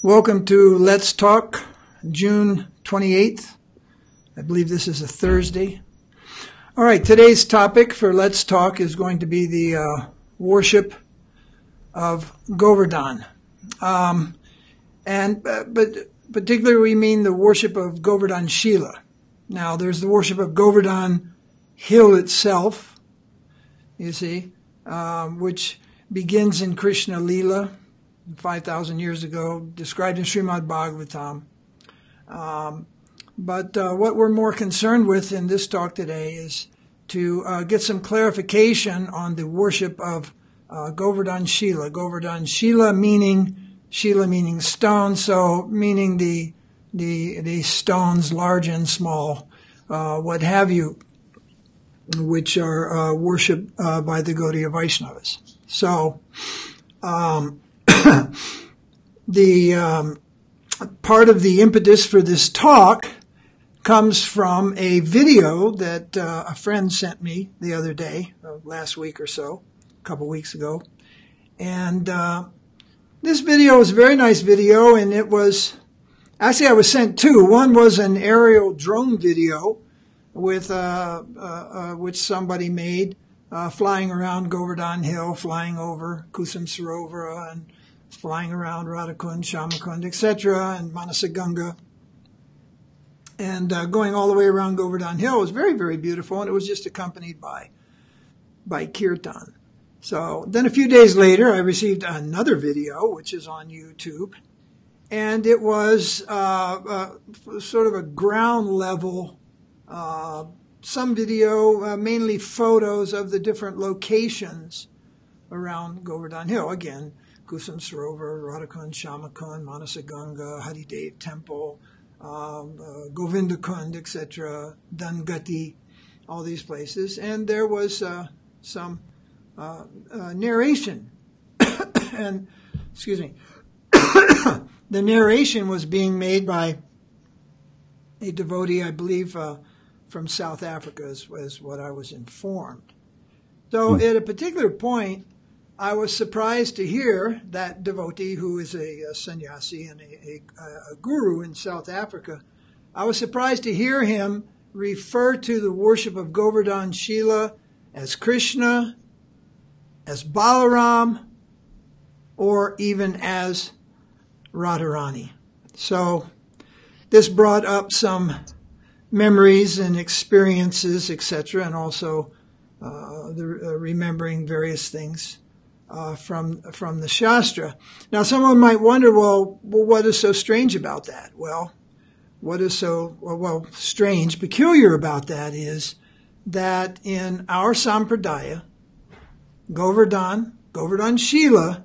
Welcome to Let's Talk, June 28th. I believe this is a Thursday. All right, today's topic for Let's Talk is going to be the worship of Govardhan. But particularly we mean the worship of Govardhan-sila. Now, there's the worship of Govardhan Hill itself, you see, which begins in Krishna Lila 5,000 years ago, described in Srimad Bhagavatam. But what we're more concerned with in this talk today is to get some clarification on the worship of Govardhan-sila. Govardhan-sila meaning stone, so meaning the stones, large and small, what have you, which are worshipped by the Gaudiya Vaiṣṇavas. So, the part of the impetus for this talk comes from a video that a friend sent me the other day, last week or so, a couple weeks ago. And this video was a very nice video, and it was, actually I was sent two. One was an aerial drone video with which somebody made, flying around Govardhan Hill, flying over Kusum Sarovara, and flying around Radhakund, Shamakund, etc., and Manasa Ganga, and going all the way around Govardhan Hill. It was very, very beautiful, and it was just accompanied by kirtan. So then a few days later, I received another video, which is on YouTube, and it was sort of a ground level, some video, mainly photos of the different locations around Govardhan Hill. Again, Kusum Sarovar, Radhakund, Shamakund, Manasa Ganga, Haridev Temple, Govindakund, etc., Dangati, all these places. And there was some narration. And, excuse me, the narration was being made by a devotee, I believe, from South Africa, is what I was informed. So at a particular point, I was surprised to hear that devotee, who is a sannyasi and a guru in South Africa, I was surprised to hear him refer to the worship of Govardhan-sila as Krishna, as Balaram, or even as Radharani. So this brought up some memories and experiences, etc., and also remembering various things from the Shastra. Now, someone might wonder, well, what is so strange about that? Well, what is so strange, peculiar about that is that in our sampradaya, Govardhan-sila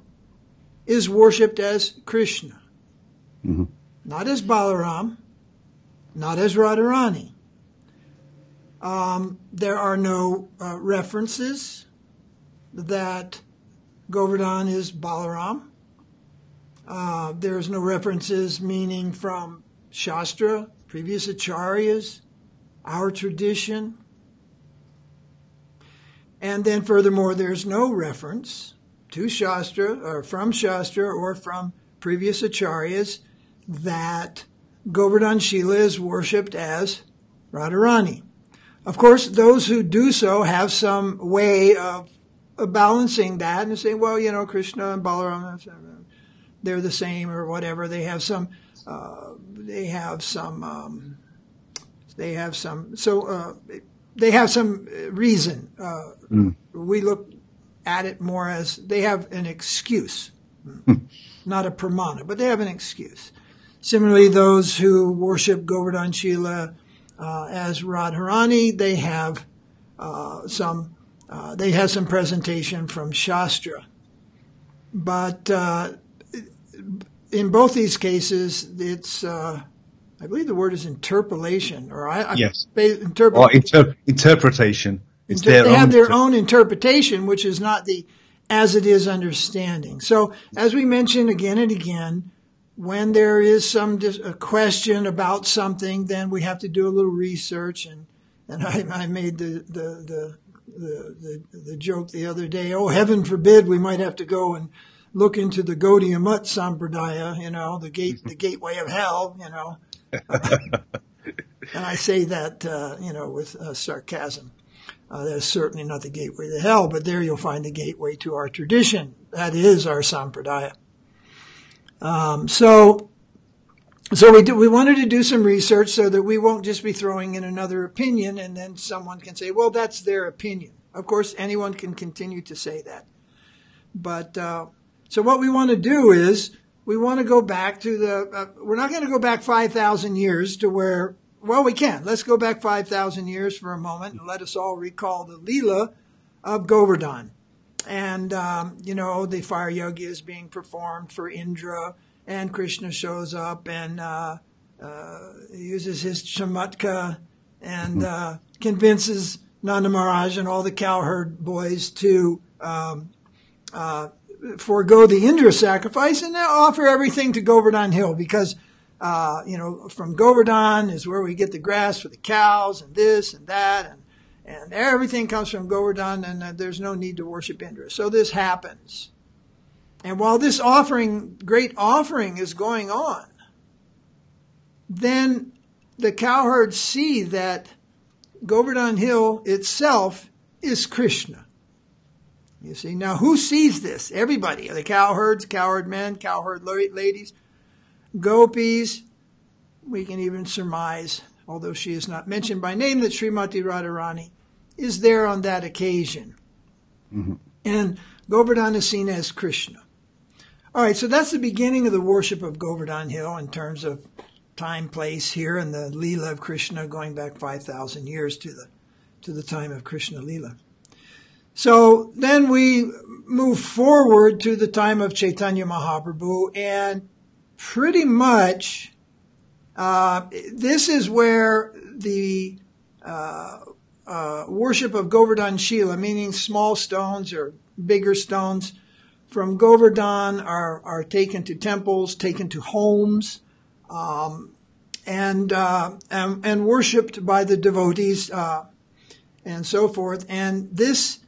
is worshipped as Krishna, not as Balaram, not as Radharani. There are no references that Govardhan is Balaram. There's no references meaning from Shastra, previous acharyas, our tradition. And then furthermore, there's no reference to Shastra, or from Shastra, or from previous acharyas that Govardhan-sila is worshipped as Radharani. Of course, those who do so have some way of balancing that and saying, well, Krishna and Balaram, they're the same or whatever. They have some reason. We look at it more as they have an excuse, not a pramana, but they have an excuse. Similarly, those who worship Govardhan-sila as Radharani, they have some presentation from Shastra. But in both these cases, it's I believe the word is interpolation, or yes, interpretation. They have their own interpretation, which is not the as it is understanding. So, as we mentioned again and again, when there is a question about something, then we have to do a little research. And I made the joke the other day. Oh, heaven forbid we might have to go and look into the Gaudiya-sampradaya, the gateway of hell, and I say that, with sarcasm. That's certainly not the gateway to hell, but there you'll find the gateway to our tradition. That is our sampradaya. So we wanted to do some research so that we won't just be throwing in another opinion and then someone can say, well, that's their opinion. Of course, anyone can continue to say that. But, so what we want to do is we want to go back to we're not going to go back 5,000 years to where, well, we can. Let's go back 5,000 years for a moment and let us all recall the Lila of Govardhan. And, the fire yoga is being performed for Indra, and Krishna shows up and uses his chamatka and convinces Nanda Maharaj and all the cowherd boys to forego the Indra sacrifice and offer everything to Govardhan Hill because, from Govardhan is where we get the grass for the cows and this and that and everything comes from Govardhan and there's no need to worship Indra. So this happens. And while this great offering is going on, then the cowherds see that Govardhan Hill itself is Krishna. You see, now who sees this? Everybody, the cowherds, cowherd men, cowherd ladies, gopis. We can even surmise, although she is not mentioned by name, that Srimati Radharani is there on that occasion. Mm-hmm. And Govardhan is seen as Krishna. All right, so that's the beginning of the worship of Govardhan Hill in terms of time, place here, and the Lila of Krishna going back 5,000 years to the time of Krishna Lila. So then we move forward to the time of Chaitanya Mahaprabhu, and pretty much this is where the worship of Govardhan-sila, meaning small stones or bigger stones, from Govardhan are taken to temples, taken to homes, and worshipped by the devotees, and so forth. And this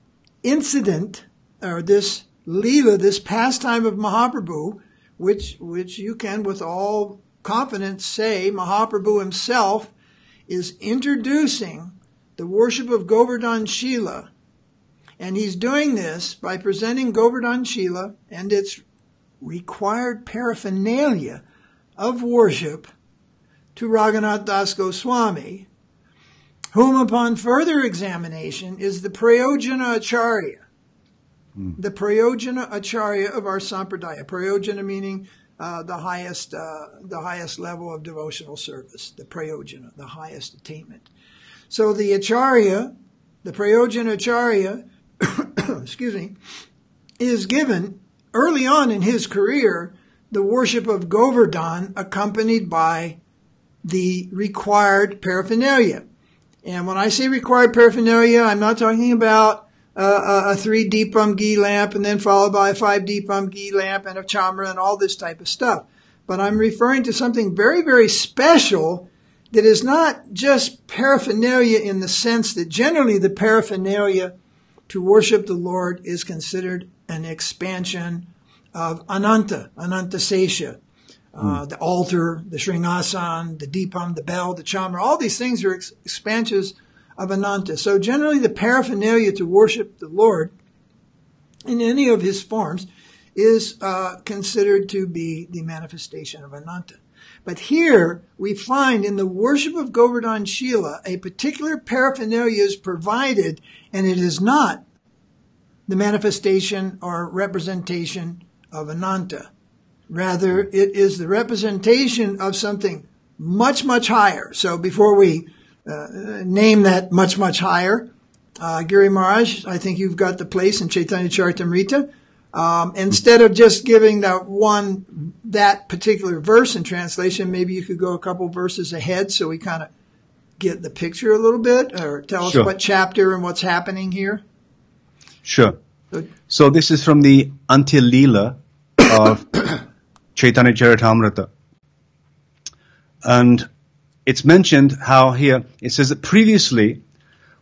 incident, or this Lila, this pastime of Mahaprabhu, which you can with all confidence say Mahaprabhu himself is introducing the worship of Govardhan-sila. And he's doing this by presenting Govardhan-sila and its required paraphernalia of worship to Raghunath Das Goswami, whom upon further examination is the Prayojana Acharya. The Prayojana Acharya of our Sampradaya. Prayojana meaning the highest level of devotional service. The Prayojana, the highest attainment. So the Acharya, the Prayojana Acharya, excuse me, is given early on in his career the worship of Govardhan accompanied by the required paraphernalia. And when I say required paraphernalia, I'm not talking about a 3 Deepam ghee lamp and then followed by a 5 Deepam ghee lamp and a chamra and all this type of stuff. But I'm referring to something very, very special that is not just paraphernalia in the sense that generally the paraphernalia to worship the Lord is considered an expansion of Ananta Sesha. The altar, the Sringasan, the Deepam, the bell, the chamra, all these things are expansions of Ananta. So generally the paraphernalia to worship the Lord in any of his forms is considered to be the manifestation of Ananta. But here we find in the worship of Govardhan-sila a particular paraphernalia is provided, and it is not the manifestation or representation of Ananta. Rather, it is the representation of something much, much higher. So before we name that much, much higher, Giri Maharaj, I think you've got the place in Chaitanya Charitamrita. Instead of just giving that particular verse in translation, maybe you could go a couple verses ahead so we kind of get the picture a little bit, or tell us what chapter and what's happening here. Sure. So this is from the Antya Lila of Chaitanya Charitamrita. And it's mentioned how here, it says that previously,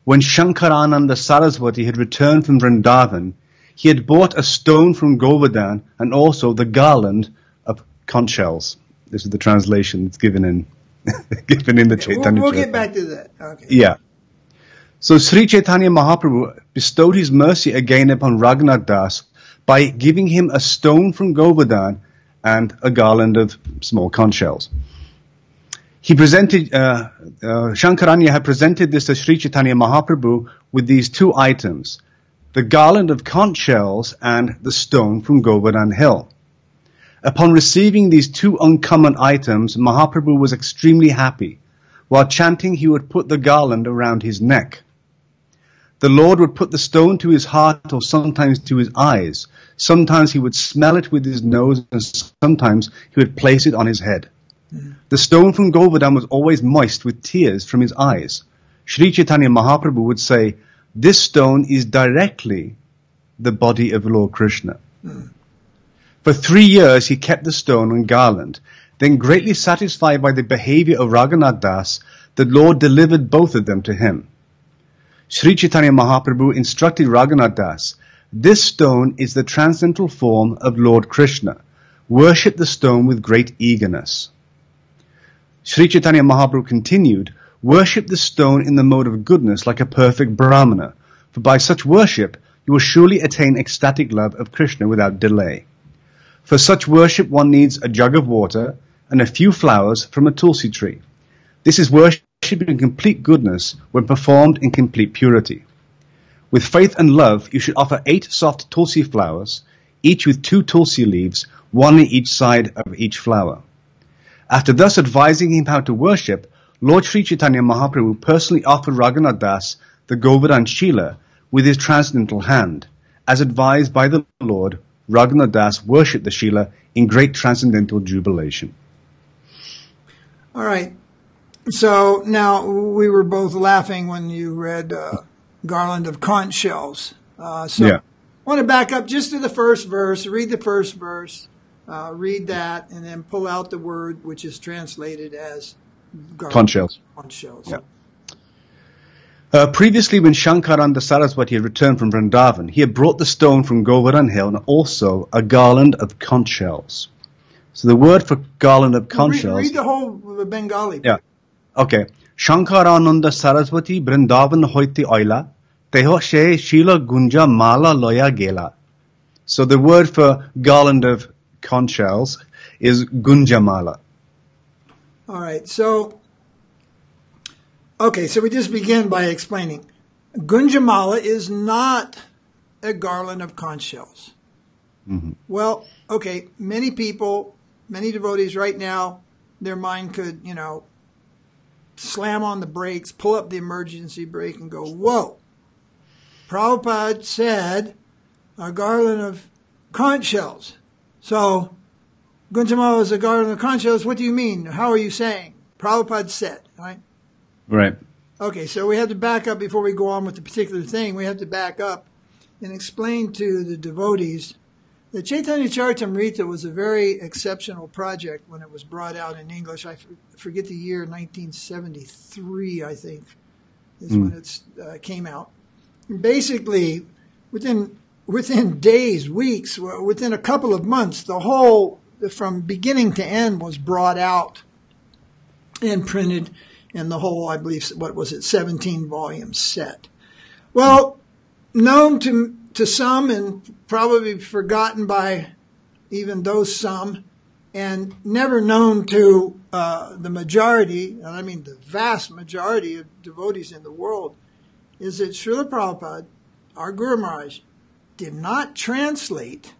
when Shankarananda Saraswati had returned from Vrindavan, he had bought a stone from Govardhan and also the garland of conch shells. This is the translation that's given in the Chaitanya. We'll get back to that. Okay. Yeah. So Sri Caitanya Mahaprabhu bestowed his mercy again upon Raghunath Das by giving him a stone from Govardhan and a garland of small conch shells. He presented, Shankaranya had presented this to Sri Caitanya Mahaprabhu with these two items, the garland of conch shells and the stone from Govardhan Hill. Upon receiving these two uncommon items, Mahaprabhu was extremely happy. While chanting, he would put the garland around his neck. The Lord would put the stone to his heart or sometimes to his eyes. Sometimes he would smell it with his nose and sometimes he would place it on his head. The stone from Govardhan was always moist with tears from his eyes. Sri Caitanya Mahaprabhu would say, this stone is directly the body of Lord Krishna. For 3 years he kept the stone and garland. Then greatly satisfied by the behavior of Raghunath Das, the Lord delivered both of them to him. Sri Caitanya Mahaprabhu instructed Raghunath Das, this stone is the transcendental form of Lord Krishna. Worship the stone with great eagerness. Sri Caitanya Mahaprabhu continued, worship the stone in the mode of goodness like a perfect Brahmana, for by such worship you will surely attain ecstatic love of Krishna without delay. For such worship one needs a jug of water and a few flowers from a tulsi tree. This is worship in complete goodness when performed in complete purity. With faith and love you should offer 8 soft tulsi flowers, each with 2 tulsi leaves, one on each side of each flower. After thus advising him how to worship, Lord Sri Caitanya Mahaprabhu personally offered Raghunath Das the Govardhan-sila with his transcendental hand. As advised by the Lord, Raghunath Das worshipped the Shila in great transcendental jubilation. All right. So now we were both laughing when you read Garland of Conch Shells. I want to back up just to the first verse, read the first verse. Read that and then pull out the word which is translated as conch shells. Conch shells. Yeah. Previously, when Shankaranda Saraswati had returned from Vrindavan, he had brought the stone from Govardhan Hill and also a garland of conch shells. So the word for garland of conch shells. Read the whole Bengali. Yeah. Okay. Shankarananda Saraswati Brindavan hoite oila teho she shila Gunja-mala loya gela. So the word for garland of conch shells is Gunja-mala. All right. So we just begin by explaining. Gunja-mala is not a garland of conch shells. Mm-hmm. Well, okay, many people, many devotees right now, their mind could, slam on the brakes, pull up the emergency brake and go, whoa, Prabhupada said a garland of conch shells. So, Gunja-mala is a garland of conch shells. What do you mean? How are you saying? Prabhupada said, right? Right. Okay, so we have to back up before we go on with the particular thing. We have to back up and explain to the devotees that Chaitanya Charitamrita was a very exceptional project when it was brought out in English. I forget the year, 1973, I think, is when it came out. And basically, within days, weeks, within a couple of months, the whole, from beginning to end, was brought out and printed in the whole, I believe, 17-volume set. Well, known to some and probably forgotten by even those some, and never known to the majority, and I mean the vast majority of devotees in the world, is that Srila Prabhupada, our Guru Maharaj, did not translate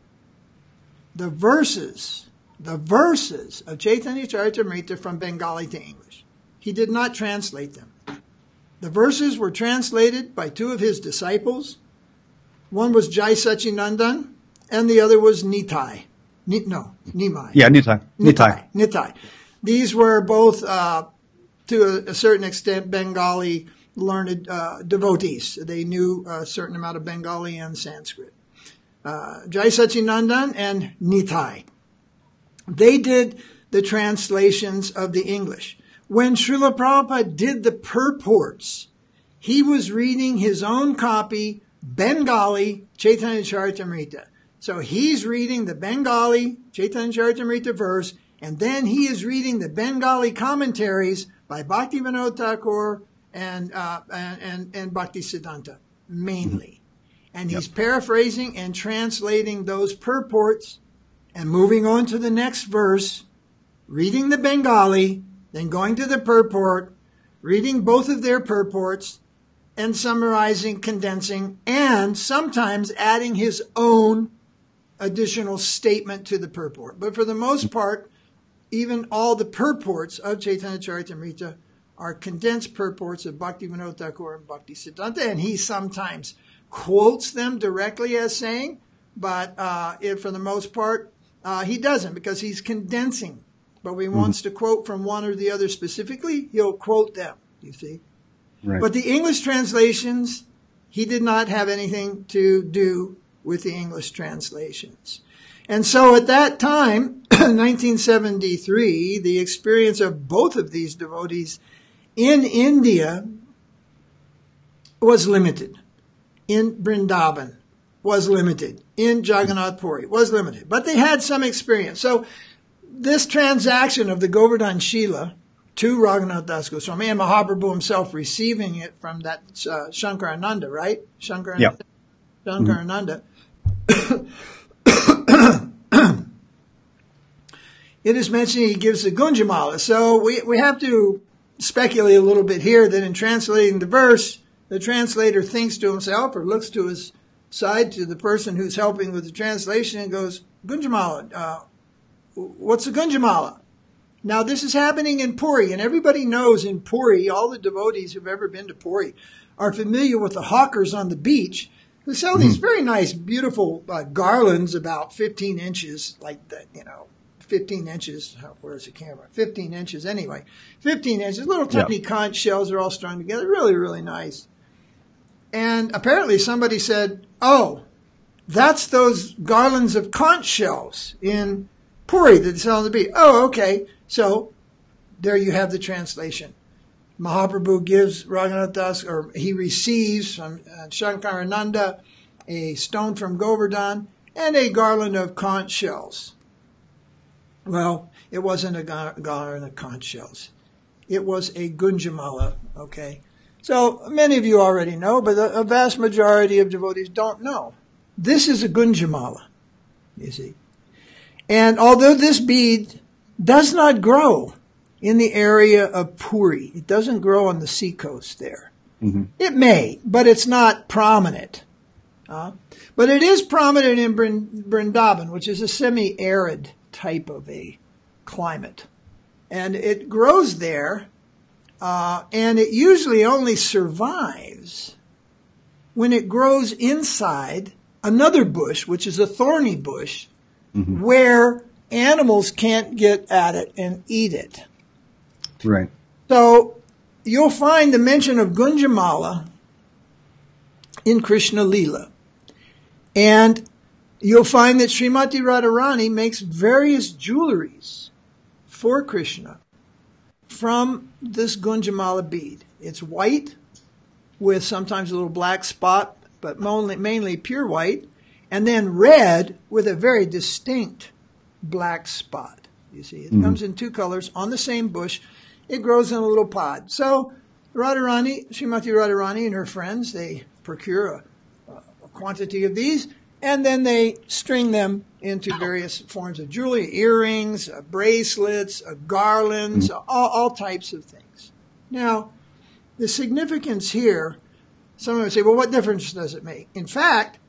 the verses of Chaitanya Charitamrita from Bengali to English. He did not translate them. The verses were translated by 2 of his disciples. One was Jai Sachinandan, and the other was Nitai. Nimai. Yeah, Nitai. These were both, to a certain extent, Bengali learned devotees. They knew a certain amount of Bengali and Sanskrit. Jai Sachinandan and Nitai. They did the translations of the English. When Srila Prabhupada did the purports, he was reading his own copy Bengali Chaitanya Charitamrita. So he's reading the Bengali Chaitanya Charitamrita verse, and then he is reading the Bengali commentaries by Bhaktivinoda Thakura and Bhaktisiddhanta, mainly. And he's paraphrasing and translating those purports and moving on to the next verse, reading the Bengali, then going to the purport, reading both of their purports, and summarizing, condensing, and sometimes adding his own additional statement to the purport. But for the most part, even all the purports of Chaitanya Charitamrita are condensed purports of Bhaktivinoda Thakura and Bhaktisiddhanta, and he sometimes quotes them directly as saying, but for the most part, he doesn't, because he's condensing. But when he wants to quote from one or the other specifically, he'll quote them, you see. Right. But the English translations, he did not have anything to do with the English translations. And so at that time, 1973, the experience of both of these devotees in India was limited. In Brindavan was limited. In Jagannath Puri was limited. But they had some experience. So this transaction of the Govardhan-sila to Raghunath Das Goswami and Mahaprabhu himself receiving it from that Shankarananda, right? Shankarananda. Shankarananda. It is mentioned he gives the Gunja-mala. So we have to speculate a little bit here that in translating the verse, the translator thinks to himself or looks to his side to the person who's helping with the translation and goes, Gunja-mala, what's a Gunja-mala? Now, this is happening in Puri, and everybody knows in Puri, all the devotees who've ever been to Puri are familiar with the hawkers on the beach who sell these very nice, beautiful garlands about 15 inches, like that, 15 inches. Where's the camera? 15 inches anyway. 15 inches, little tiny conch shells are all strung together. Really, really nice. And apparently somebody said, oh, that's those garlands of conch shells in Puri that sell on the beach. Oh, okay. So there you have the translation. Mahaprabhu gives Raghunath Das, or he receives from Shankarananda a stone from Govardhan and a garland of conch shells. Well, it wasn't a garland of conch shells. It was a Gunja-mala, okay? So many of you already know, but a vast majority of devotees don't know. This is a Gunja-mala, you see. And although this bead does not grow in the area of Puri, it doesn't grow on the seacoast there. It may, but it's not prominent. But it is prominent in Brindavan, which is a semi-arid type of a climate. And it grows there, and it usually only survives when it grows inside another bush, which is a thorny bush, where animals can't get at it and eat it. Right. So you'll find the mention of Gunja-mala in Krishna Lila. And you'll find that Srimati Radharani makes various jewelries for Krishna from this Gunja-mala bead. It's white with sometimes a little black spot, but mainly pure white, and then red with a very distinct black spot. You see, it comes in two colors on the same bush. It grows in a little pod. So Radharani, Srimati Radharani and her friends, they procure a quantity of these, and then they string them into various forms of jewelry, earrings, bracelets, garlands, all types of things. Now, the significance here, someone would say, well, what difference does it make? In fact,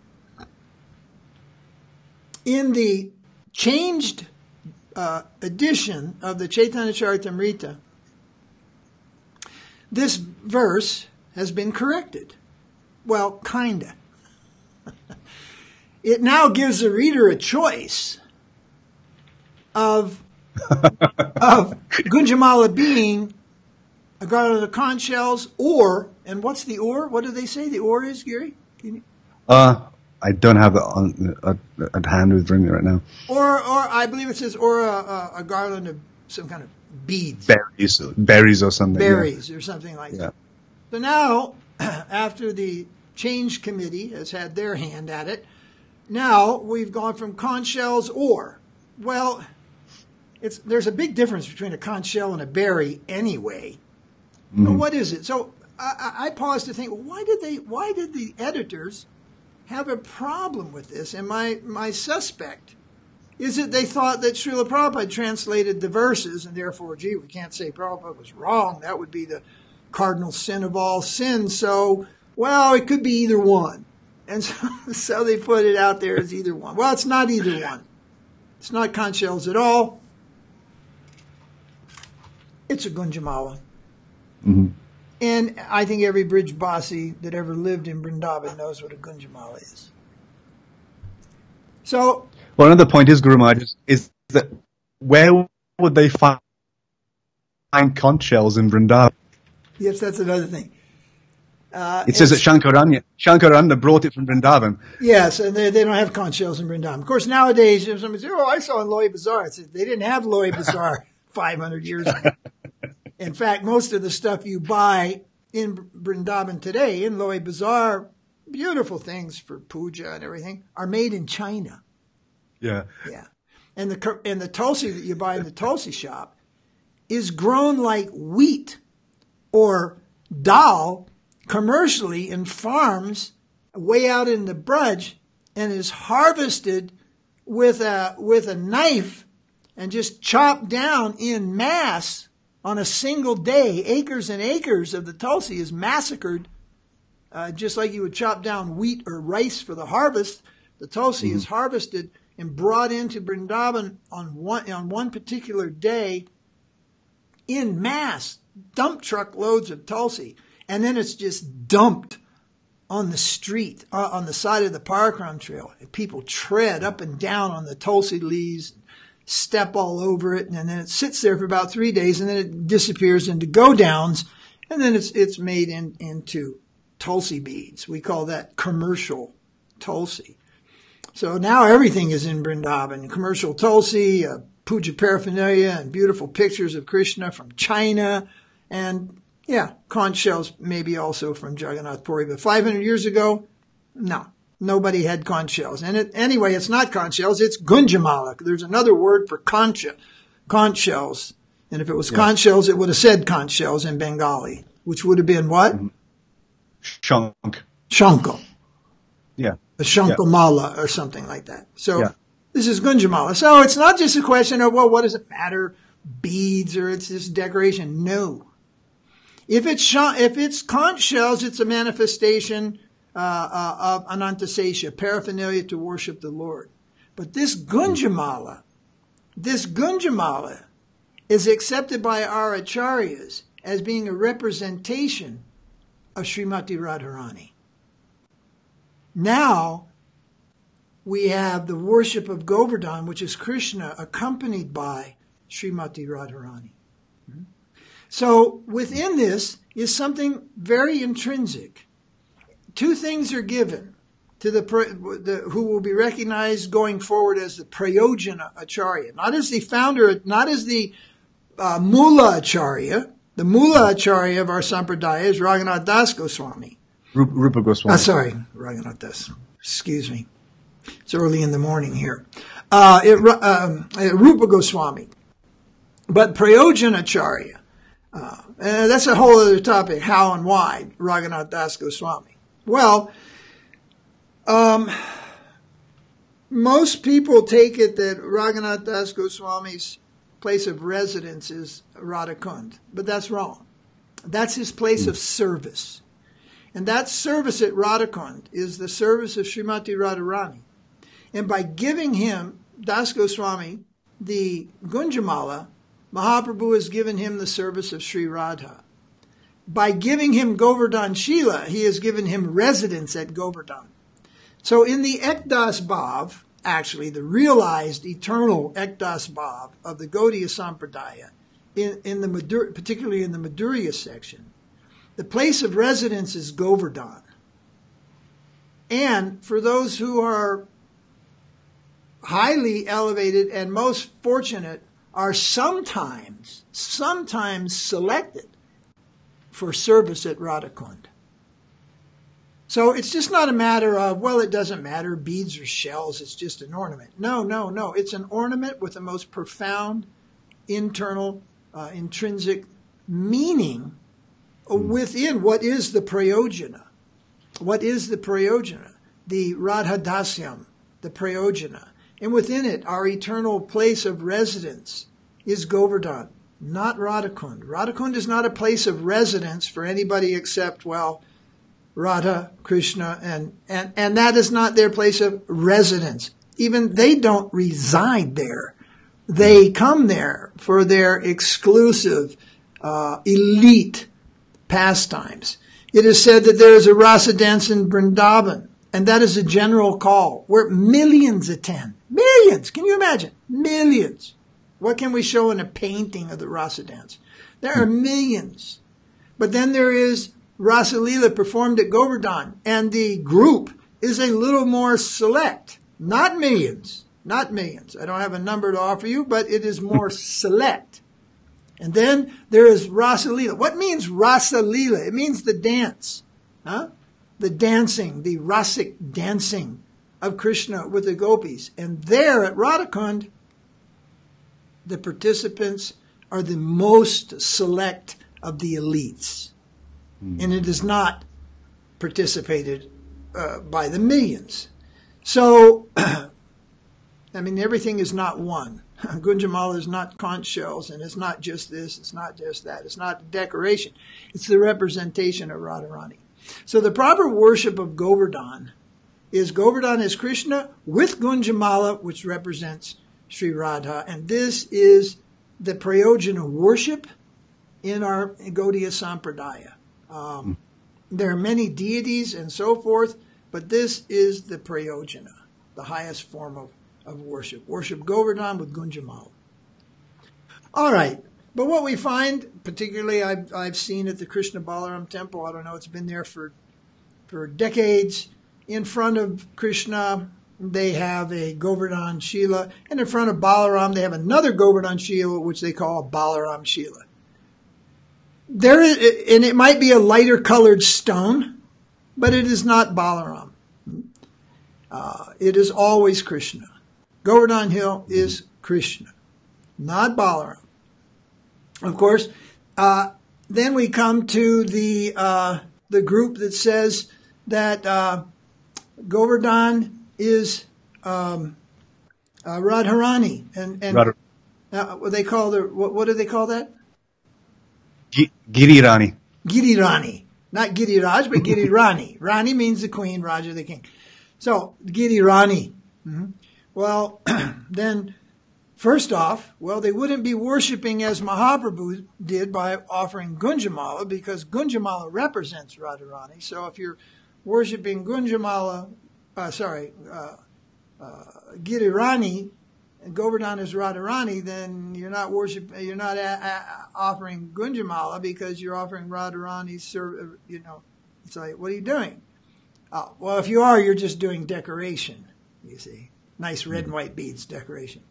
in the changed edition of the Chaitanya Charitamrita, this verse has been corrected. Well, kinda. It now gives the reader a choice of Gunja-mala being a garland of conch shells, or, and what's the or? What do they say the or is, Gary? I don't have that at hand with me right now. Or I believe it says, or a garland of some kind of beads. Berries or something. Berries or something like that. So now, after the change committee has had their hand at it. Now we've gone from conch shells or, well, there's a big difference between a conch shell and a berry anyway. But what is it? So I paused to think, why did the editors have a problem with this? And my suspect is that they thought that Srila Prabhupada translated the verses, and therefore, we can't say Prabhupada was wrong. That would be the cardinal sin of all sins. So, well, it could be either one. And so they put it out there as either one. Well, it's not either one. It's not conch shells at all. It's a Gunja-mala. Mm-hmm. And I think every Brijbasi that ever lived in Brindavan knows what a Gunja-mala is. So, well, another point is, Guru Maharaj, is that where would they find conch shells in Vrindavan? Yes, that's another thing. It says that Shankarana brought it from Vrindavan. Yes, and they don't have conch shells in Vrindavan. Of course, nowadays, if somebody says, I saw in Loy Bazaar, they didn't have Loy Bazaar 500 years ago. In fact, most of the stuff you buy in Brindavan today, in Loy Bazaar, beautiful things for puja and everything, are made in China. Yeah. Yeah. And the tulsi that you buy in the tulsi shop is grown like wheat or dal commercially in farms way out in the Braj, and is harvested with a knife and just chopped down in mass on a single day. Acres and acres of the tulsi is massacred, just like you would chop down wheat or rice for the harvest. The tulsi is harvested and brought into Brindavan on one particular day in mass, dump truck loads of tulsi. And then it's just dumped on the street, on the side of the Parakram trail. And people tread up and down on the tulsi leaves, step all over it, and then it sits there for about 3 days, and then it disappears into go-downs, and then it's made into tulsi beads. We call that commercial tulsi. So now everything is in Brindavan. Commercial tulsi, puja paraphernalia, and beautiful pictures of Krishna from China, and conch shells maybe also from Jagannath Puri. But 500 years ago, no. Nobody had conch shells. And anyway, it's not conch shells, it's Gunja-mala. There's another word for conch shells. And if it was conch shells, it would have said conch shells in Bengali, which would have been what? Shanko. Yeah. A Shanko-mala or something like that. So this is Gunja-mala. So it's not just a question of, what does it matter? Beads or it's this decoration. No. If it's conch shells, it's a manifestation of Anantasesha, paraphernalia to worship the Lord. But this Gunja-mala is accepted by our acharyas as being a representation of Srimati Radharani. Now we have the worship of Govardhan, which is Krishna, accompanied by Srimati Radharani. So within this is something very intrinsic. Two things are given to who will be recognized going forward as the Prayojana Acharya, not as the founder, not as the Mula Acharya. The Mula Acharya of our Sampradaya is Raghunath Das Goswami. Rupa Goswami. Sorry, Raghunath Das. Excuse me. It's early in the morning here. Rupa Goswami. But Prayojana Acharya, that's a whole other topic, how and why Raghunath Das Goswami. Well, most people take it that Raghunath Das Goswami's place of residence is Radhakund, but that's wrong. That's his place of service. And that service at Radhakund is the service of Srimati Radharani. And by giving him, Das Goswami, the Gunja-mala, Mahaprabhu has given him the service of Sri Radha. By giving him Govardhan-sila, he has given him residence at Govardhan. So in the Ekdas Bhav, actually the realized eternal Ekdas Bhav of the Gaudiya-sampradaya, particularly in the Madhurya section, the place of residence is Govardhan. And for those who are highly elevated and most fortunate, are sometimes selected for service at Radhakund. So it's just not a matter of, well, it doesn't matter, beads or shells, it's just an ornament. No. It's an ornament with the most profound internal, intrinsic meaning within what is the prayojana. What is the prayojana? The Radhadasyam, the prayojana. And within it, our eternal place of residence is Govardhan, not Radhakund. Radhakund is not a place of residence for anybody except, well, Radha, Krishna, and that is not their place of residence. Even they don't reside there. They come there for their exclusive, elite pastimes. It is said that there is a rasa dance in Brindavan, and that is a general call where millions attend. Millions! Can you imagine? Millions. What can we show in a painting of the rasa dance? There are millions. But then there is Rasa Lila performed at Govardhan, and the group is a little more select. Not millions. Not millions. I don't have a number to offer you, but it is more select. And then there is Rasa Lila. What means Rasa Lila? It means the dance. The dancing, the rasic dancing of Krishna with the gopis. And there at Radhakund, the participants are the most select of the elites. And it is not participated by the millions. So, I mean, everything is not one. Gunja-mala is not conch shells, and it's not just this, it's not just that. It's not decoration. It's the representation of Radharani. So the proper worship of Govardhan is Krishna with Gunja-mala, which represents Sri Radha. And this is the prayojana worship in our Gaudiya-sampradaya. There are many deities and so forth, but this is the prayojana, the highest form of worship. Worship Govardhan with Gunja-mala. All right. But what we find, particularly I've seen at the Krishna Balaram temple, I don't know, it's been there for decades. In front of Krishna, they have a Govardhan-sila, and in front of Balaram, they have another Govardhan-sila, which they call a Balaram-sila. There is, and it might be a lighter colored stone, but it is not Balaram. It is always Krishna. Govardhan Hill is Krishna, not Balaram. Of course, then we come to the group that says that Govardhan is Radharani, and what they call what do they call that? Girirani. Girirani, not Giriraj, but Girirani. Rani means the queen, Raja the king. So Girirani. Well, then. First off, well, they wouldn't be worshiping as Mahaprabhu did by offering Gunja-mala, because Gunja-mala represents Radharani. So if you're worshiping Gunja-mala, Girirani, and Govardhan is Radharani, then you're not offering Gunja-mala, because you're offering Radharani's service. It's like, what are you doing? Well, if you are, you're just doing decoration. You see, nice red and white beads decoration.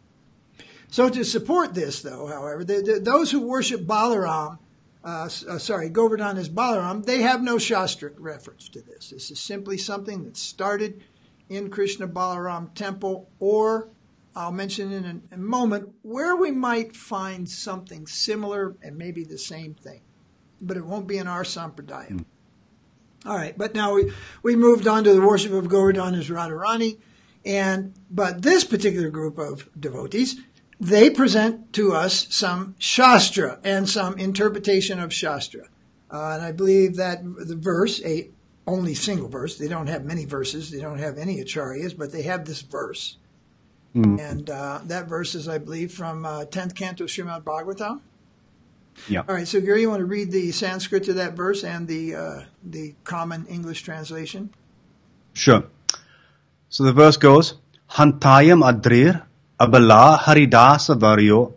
So to support this, though, however, those who worship Balaram, Govardhan as Balaram, they have no Shastric reference to this. This is simply something that started in Krishna Balaram temple, or I'll mention in a moment where we might find something similar and maybe the same thing, but it won't be in our sampradaya. All right, but now we moved on to the worship of Govardhan as Radharani, but this particular group of devotees, they present to us some Shastra and some interpretation of Shastra. And I believe that the verse, only single verse, they don't have many verses, they don't have any acharyas, but they have this verse. And that verse is, I believe, from 10th canto Srimad Bhagavatam. Yeah. All right, so Gary, you want to read the Sanskrit to that verse and the common English translation? Sure. So the verse goes, Hantayam adrir Abala Haridasa Varyo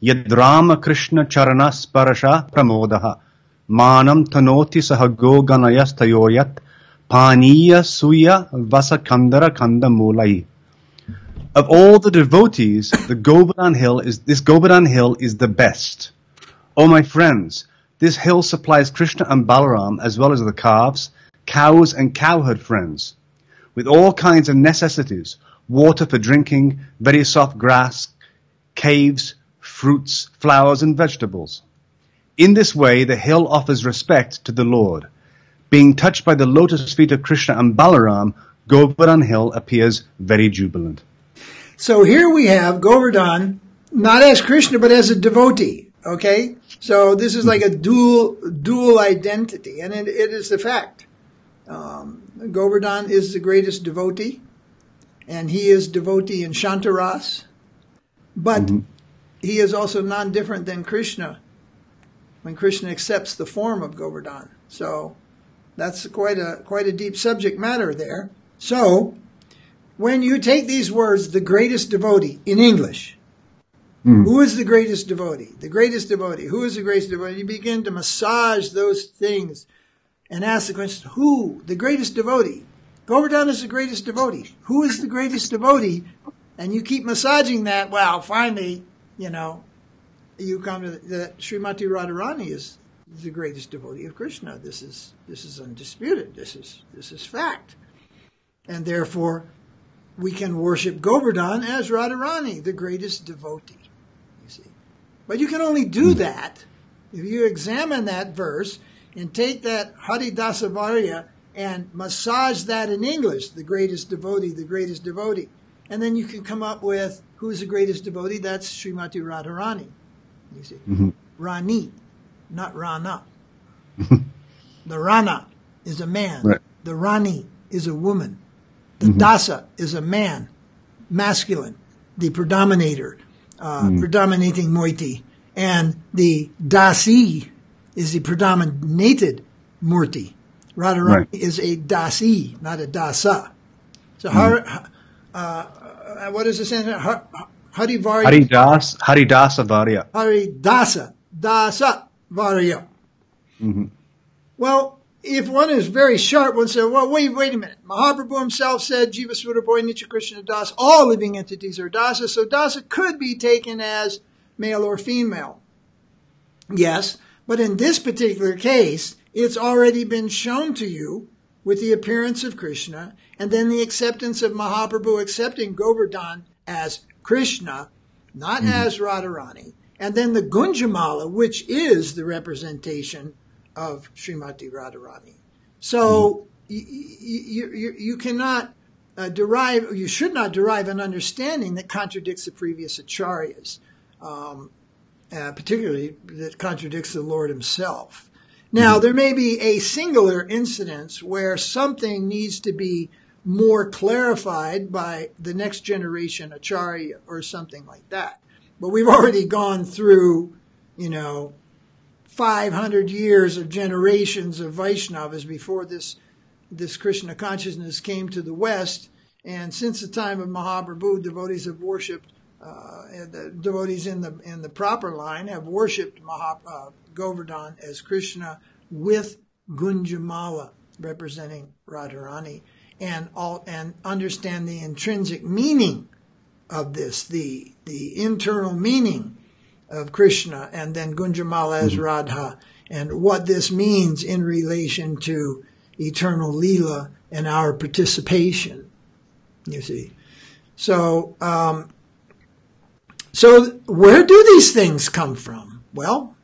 Yadrama Krishna Charana Sparasha Pramodaha Manam Tanoti Sahago Ganayastayoyat Paniya Suya Vasakandara Kanda Mulai. Of all the devotees, this Govardhan Hill is the best. Oh my friends, this hill supplies Krishna and Balaram as well as the calves, cows and cowherd friends, with all kinds of necessities, water for drinking, very soft grass, caves, fruits, flowers, and vegetables. In this way, the hill offers respect to the Lord. Being touched by the lotus feet of Krishna and Balaram, Govardhan Hill appears very jubilant. So here we have Govardhan, not as Krishna, but as a devotee. Okay? So this is like a dual identity, and it is the fact. Govardhan is the greatest devotee, and he is devotee in Shantaras, but he is also non-different than Krishna when Krishna accepts the form of Govardhan. So that's quite a deep subject matter there. So when you take these words, the greatest devotee, in English, who is the greatest devotee? The greatest devotee. Who is the greatest devotee? You begin to massage those things and ask the question, who? The greatest devotee. Govardhan is the greatest devotee. Who is the greatest devotee? And you keep massaging that. Well, finally, you come to that Srimati Radharani is the greatest devotee of Krishna. This is undisputed. This is fact. And therefore, we can worship Govardhan as Radharani, the greatest devotee. You see, but you can only do that if you examine that verse and take that Haridasa Varya and massage that in English, the greatest devotee, the greatest devotee. And then you can come up with who's the greatest devotee. That's Srimati Radharani. You see, Rani, not Rana. The Rana is a man. Right. The Rani is a woman. The Dasa is a man, masculine, the predominator, predominating moiety. And the Dasi is the predominated murti. Radharani is a Dasi, not a Dasa. So, what is the sentence? Haridasa Varya. Haridasa, Dasa Varya. Well, if one is very sharp, one says, well, wait a minute. Mahaprabhu himself said, Jiva Swarupa Nitya Krishna Das, all living entities are Dasa. So Dasa could be taken as male or female. Yes, but in this particular case, it's already been shown to you with the appearance of Krishna, and then the acceptance of Mahaprabhu accepting Govardhan as Krishna, not as Radharani, and then the Gunja-mala, which is the representation of Srimati Radharani. So you cannot derive, or you should not derive an understanding that contradicts the previous acharyas, particularly that contradicts the Lord himself. Now, there may be a singular incidence where something needs to be more clarified by the next generation acharya or something like that. But we've already gone through, 500 years of generations of Vaishnavas before this Krishna consciousness came to the West. And since the time of Mahaprabhu, devotees have worshipped, the devotees in the proper line have worshipped Govardhan as Krishna with Gunja-mala representing Radharani, and understand the intrinsic meaning of this, the internal meaning of Krishna, and then Gunja-mala as Radha, and what this means in relation to eternal Lila and our participation. You see, so where do these things come from? Well,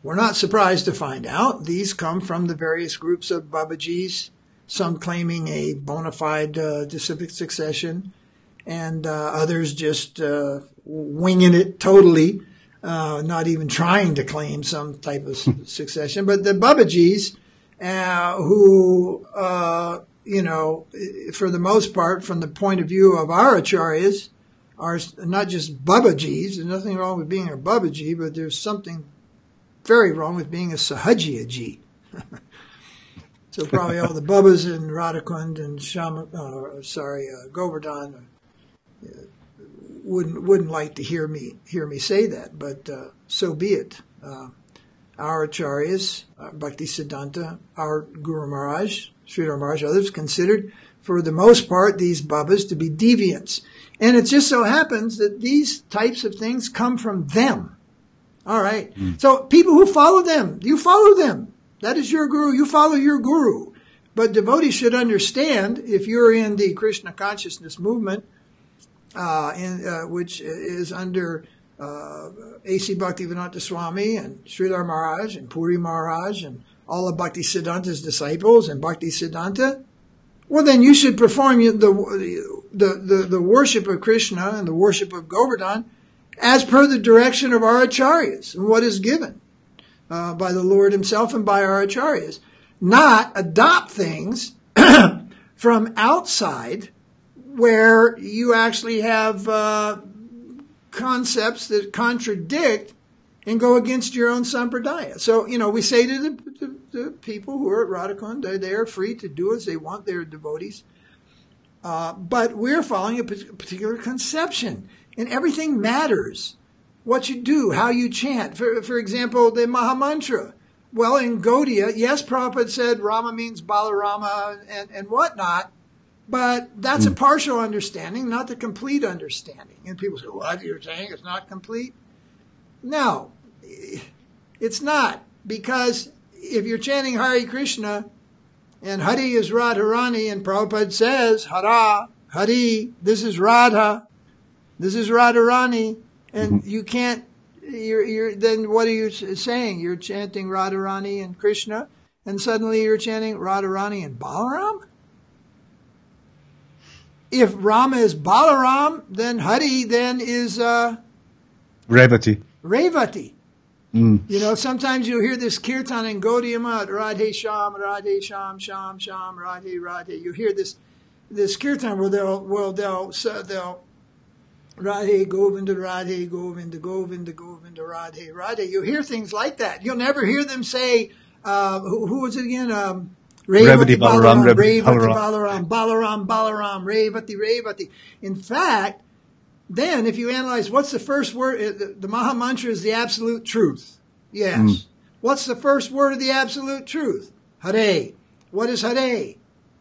we're not surprised to find out these come from the various groups of Babajis, some claiming a bona fide disciplic succession, and others just winging it totally, not even trying to claim some type of succession. But the Babajis, who, for the most part, from the point of view of our acharyas, are not just Babajis. There's nothing wrong with being a Babaji, but there's something very wrong with being a Sahajiyaji. So probably all the Babas in Radhakund and Govardhan wouldn't like to hear me say that, but so be it. Our acharyas, Bhakti Siddhanta, our Guru Maharaj, Sridhara Maharaj, others considered for the most part these Babas to be deviants. And it just so happens that these types of things come from them. All right. So people who follow them, you follow them. That is your guru. You follow your guru. But devotees should understand, if you're in the Krishna consciousness movement, which is under A.C. Bhaktivinoda Swami and Sridhara Maharaj and Puri Maharaj and all of Bhaktisiddhanta's disciples and Bhaktisiddhanta, well, then you should perform the worship of Krishna and the worship of Govardhan as per the direction of our acharyas and what is given by the Lord himself and by our acharyas. Not adopt things from outside where you actually have concepts that contradict and go against your own sampradaya. So, we say to the people who are at Radhakund, they are free to do as they want, they're devotees. But we're following a particular conception, and everything matters. What you do, how you chant. For example, the Mahamantra. Well, in Gaudiya, yes, Prabhupada said Rama means Balarama and whatnot, but that's a partial understanding, not the complete understanding. And people say, what, you're saying it's not complete? No, it's not. Because if you're chanting Hare Krishna, and Hari is Radharani, and Prabhupada says, Hara, Hari, this is Radha, this is Radharani, and you can't, then what are you saying? You're chanting Radharani and Krishna, and suddenly you're chanting Radharani and Balaram? If Rama is Balaram, then Hari then is Revati. Revati. Sometimes you'll hear this kirtan in Gaudiya Mala, Radhe Sham, Sham, Sham, Radhe. You hear this kirtan where they'll Radhe Govinda, Radhe Govinda, Govinda, Govinda, Radhe, Radhe. You hear things like that. You'll never hear them say, who was it again? Revati Balaram, Revati Balaram, Balaram, Balaram, Revati, Revati. In fact, then if you analyze what's the first word, the Maha Mantra is the absolute truth. Yes. What's the first word of the absolute truth? Hare. What is Hare?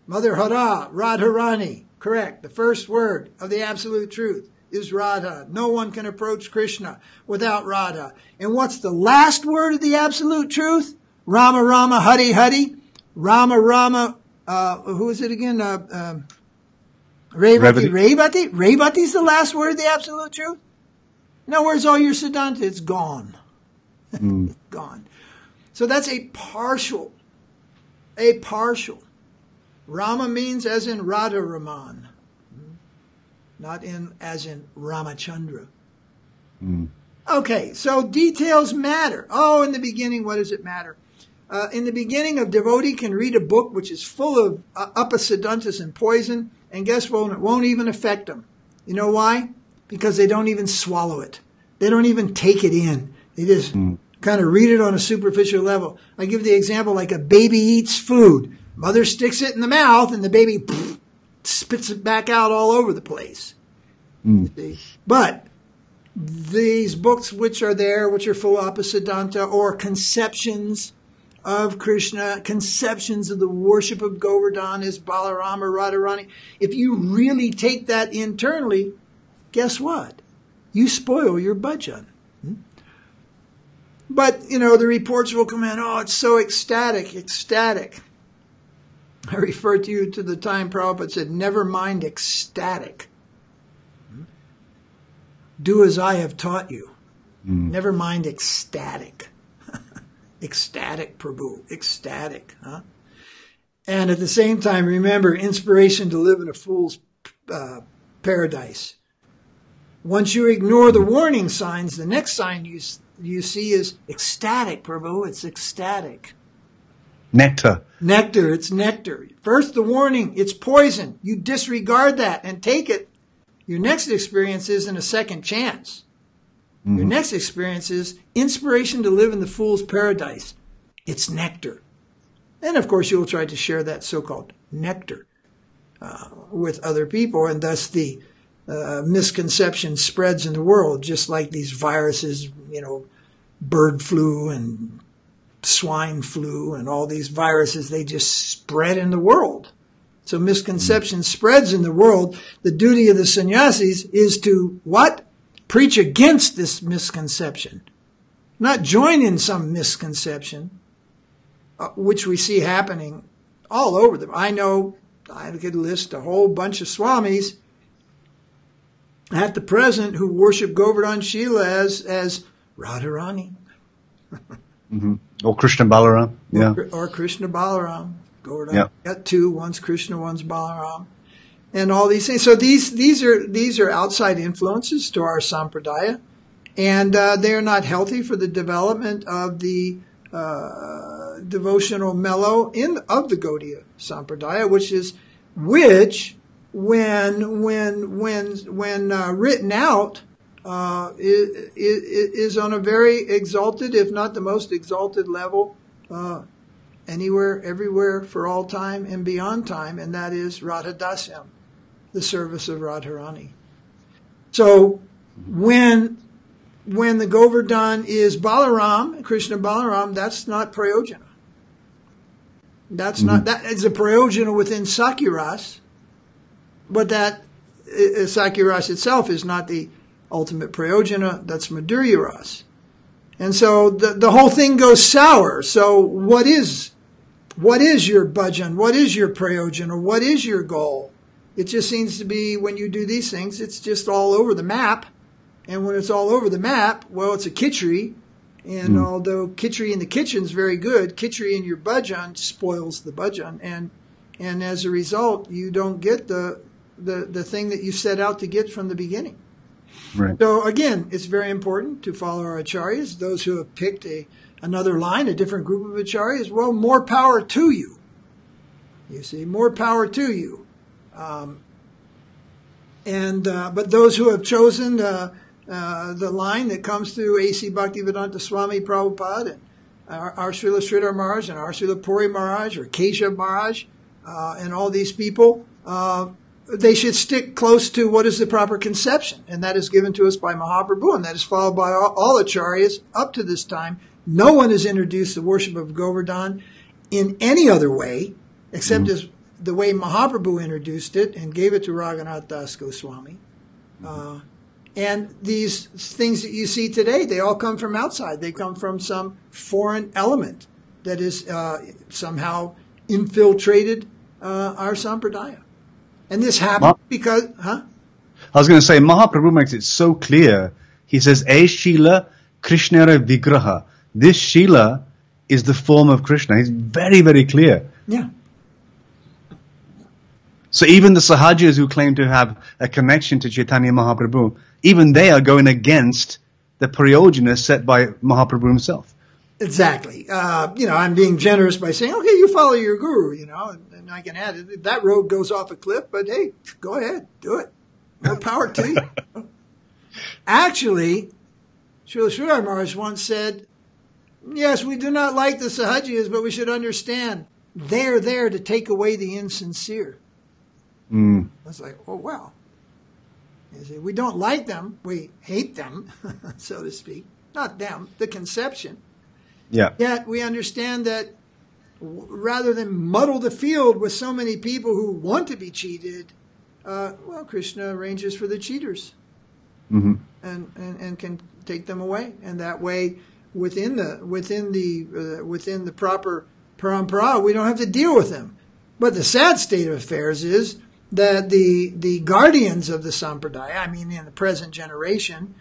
Mother Hara, Radharani. Correct. The first word of the absolute truth is Radha. No one can approach Krishna without Radha. And what's the last word of the absolute truth? Rama, Rama, Hari, Hari. Rama, Rama, who is it again? Revati, Revati. Revati is the last word of the absolute truth. Now, where's all your Siddhanta? It's gone. Gone. So that's a partial. Rama means as in Radha Raman, not as in Ramachandra. Okay, so details matter. Oh, in the beginning, what does it matter? In the beginning, a devotee can read a book which is full of upasiddhantas and poison, and guess what? It won't even affect them. You know why? Because they don't even swallow it. They don't even take it in. They just kind of read it on a superficial level. I give the example like a baby eats food. Mother sticks it in the mouth, and the baby spits it back out all over the place. But these books which are there, which are full of apasiddhanta or conceptions of Krishna, conceptions of the worship of Govardhan as Balarama, Radharani, if you really take that internally, guess what? You spoil your bhajan. But, the reports will come in, oh, it's so ecstatic. I refer to you to the time Prabhupada said, never mind ecstatic. Do as I have taught you. Never mind ecstatic. Ecstatic, Prabhu. Ecstatic. Huh? And at the same time, remember, inspiration to live in a fool's paradise. Once you ignore the warning signs, the next sign you see is ecstatic, Prabhu. It's ecstatic. Nectar. Nectar. It's nectar. First, the warning. It's poison. You disregard that and take it. Your next experience isn't a second chance. Your next experience is inspiration to live in the fool's paradise. It's nectar. And, of course, you'll try to share that so-called nectar with other people, and thus the misconception spreads in the world, just like these viruses, bird flu and swine flu and all these viruses, they just spread in the world. So misconception spreads in the world. The duty of the sannyasis is to what? Preach against this misconception. Not join in some misconception, which we see happening all over them. I know I could list a whole bunch of Swamis at the present who worship Govardhan-sila as Radharani. Mm-hmm. Or Krishna Balaram. Yeah. Or Krishna Balaram. Govardhan. Yeah. Got two. One's Krishna, one's Balaram. And all these things. So these are outside influences to our sampradaya. And they are not healthy for the development of the devotional mellow of the Gaudiya-sampradaya, which when written out is on a very exalted, if not the most exalted level, anywhere, everywhere, for all time and beyond time, and that is Radha Dasyam, the service of Radharani. So when the Govardhan is Balaram, Krishna Balaram, that's not Prayojana. That's not, that is a Prayojana within Sakiras, but that Sakiras itself is not the ultimate Prayojana, that's Madhurya Ras. And so the whole thing goes sour. So what is your bhajan? What is your Prayojana? What is your goal? It just seems to be, when you do these things, it's just all over the map. And when it's all over the map, well, it's a khichdi. And although khichdi in the kitchen is very good, khichdi in your bhajan spoils the bhajan. And as a result, you don't get the thing that you set out to get from the beginning. Right. So again, it's very important to follow our acharyas. Those who have picked another line, a different group of acharyas, well, more power to you. You see, more power to you. But those who have chosen the line that comes through A.C. Bhaktivedanta Swami Prabhupada and our Srila Sridhara Maharaj and our Srila Puri Maharaj or Keshav Maharaj and all these people, they should stick close to what is the proper conception, and that is given to us by Mahaprabhu, and that is followed by all acharyas up to this time. No one has introduced the worship of Govardhan in any other way, except as the way Mahaprabhu introduced it and gave it to Raghunath Das Goswami. And these things that you see today, they all come from outside. They come from some foreign element that is somehow infiltrated our sampradaya. And this happened because, I was going to say, Mahaprabhu makes it so clear. He says, "E Shila Krishnara Vigraha." This Shila is the form of Krishna. He's very, very clear. Yeah. So even the Sahajas who claim to have a connection to Chaitanya Mahaprabhu, even they are going against the Prayojana set by Mahaprabhu himself. Exactly. I'm being generous by saying, okay, you follow your guru, and I can add it. That road goes off a cliff, but hey, go ahead, do it. More power to you. Actually, Srila Sridhar Maharaj once said, yes, we do not like the Sahajas, but we should understand they're there to take away the insincere. I was like, oh, wow. You see, we don't like them. We hate them, so to speak. Not them, the conception. Yeah. Yet we understand that rather than muddle the field with so many people who want to be cheated, Krishna arranges for the cheaters and can take them away. And that way, within the proper parampara, we don't have to deal with them. But the sad state of affairs is that the guardians of the sampradaya, I mean in the present generation,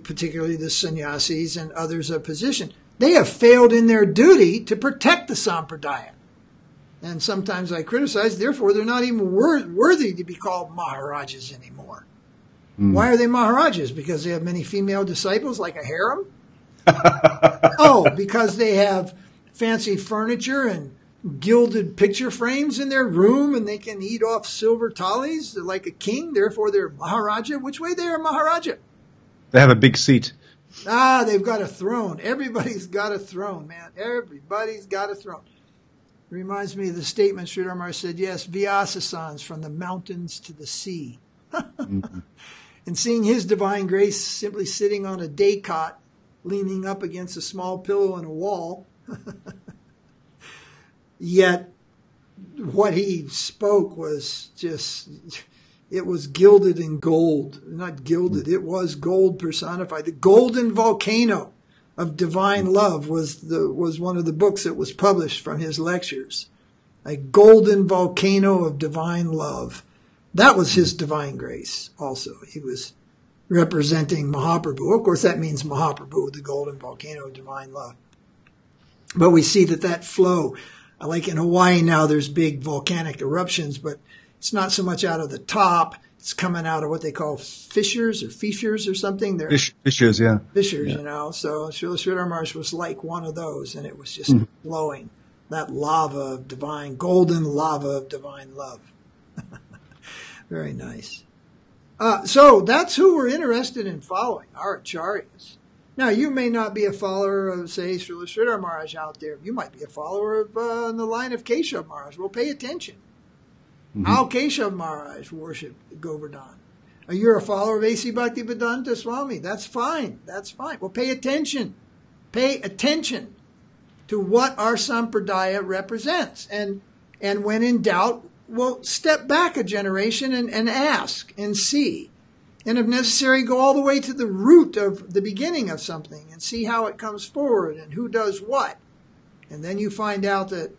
particularly the sannyasis and others of position, they have failed in their duty to protect the sampradaya. And sometimes I criticize, therefore they're not even worthy to be called Maharajas anymore. Why are they Maharajas? Because they have many female disciples like a harem? Because they have fancy furniture and gilded picture frames in their room and they can eat off silver thalis like a king, therefore they're Maharaja. Which way they are Maharaja? They have a big seat. They've got a throne. Everybody's got a throne, man. Everybody's got a throne. Reminds me of the statement Sridhar Maharaj said, yes, Vyasasans from the mountains to the sea. And seeing his divine grace simply sitting on a day cot, leaning up against a small pillow in a wall. Yet what he spoke was just, it was gilded in gold. Not gilded, it was gold personified. The golden volcano of divine love was one of the books that was published from his lectures. a golden volcano of divine love. That was his divine grace also. He was representing Mahaprabhu. Of course, that means Mahaprabhu, the golden volcano of divine love. But we see that flow, like in Hawaii now, there's big volcanic eruptions, but it's not so much out of the top. It's coming out of what they call fissures or something. They're fissures, yeah. Fissures, yeah. you know. So Srila Maharaj was like one of those, and it was just flowing. That lava of golden lava of divine love. Very nice. So that's who we're interested in following, our acharyas. Now, you may not be a follower of, say, Srila Maharaj out there. You might be a follower of the line of Keshav Maharaj. Well, pay attention. How Keshav Maharaj worshipped Govardhan. You're a follower of A.C. Bhaktivedanta Swami. That's fine. That's fine. Well, pay attention. Pay attention to what our sampradaya represents. And when in doubt, well, step back a generation and ask and see. And if necessary, go all the way to the root of the beginning of something and see how it comes forward and who does what. And then you find out that